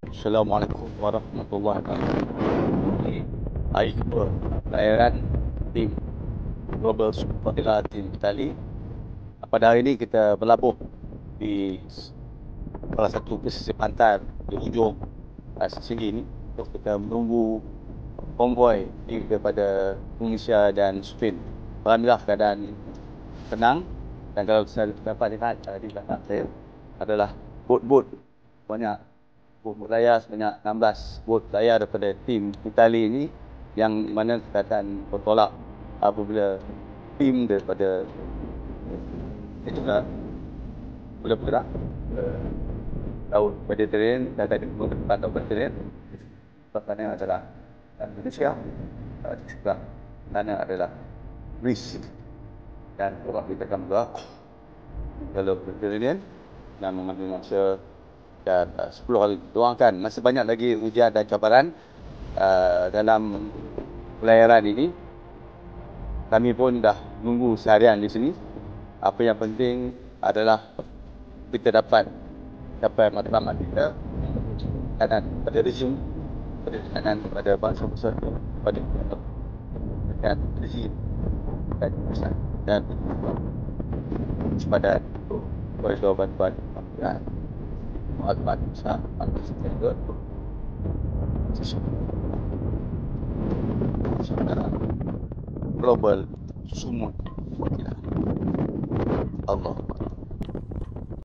Assalamualaikum warahmatullahi wabarakatuh. Hari kedua pelayaran tim Global Supervilla Team Itali. Pada hari ini kita berlabuh di salah satu pesisir pantai di hujung sini ini untuk kita menunggu konvoi daripada Tunisia dan Spain. Alhamdulillah keadaan tenang, dan kalau saya dapat lihat di belakang saya adalah bot-bot banyak. Bot layar sebanyak 16 bot layar daripada tim Itali ini, yang mana kita akan bertolak apabila tim daripada juga boleh bergerak ke laut Mediterranean dan dari laut Mediterranean. Pertanyaan adalah Indonesia, di sebelah sana adalah Greece, dan kalau kita akan bergerak ke laut Mediterranean dan mengambil masa dan 10 kali. Doakan masih banyak lagi ujian dan cabaran dalam pelayaran ini. Kami pun dah menunggu seharian di sini. Apa yang penting adalah kita dapat capai matlamat kita, kanan pada rezim, pada kanan pada bangsa peserta, pada dan rezim dan pesan dan waspada untuk koridor bantuan kemanusiaan. Maklumat besar juga saudara global sumut Allah.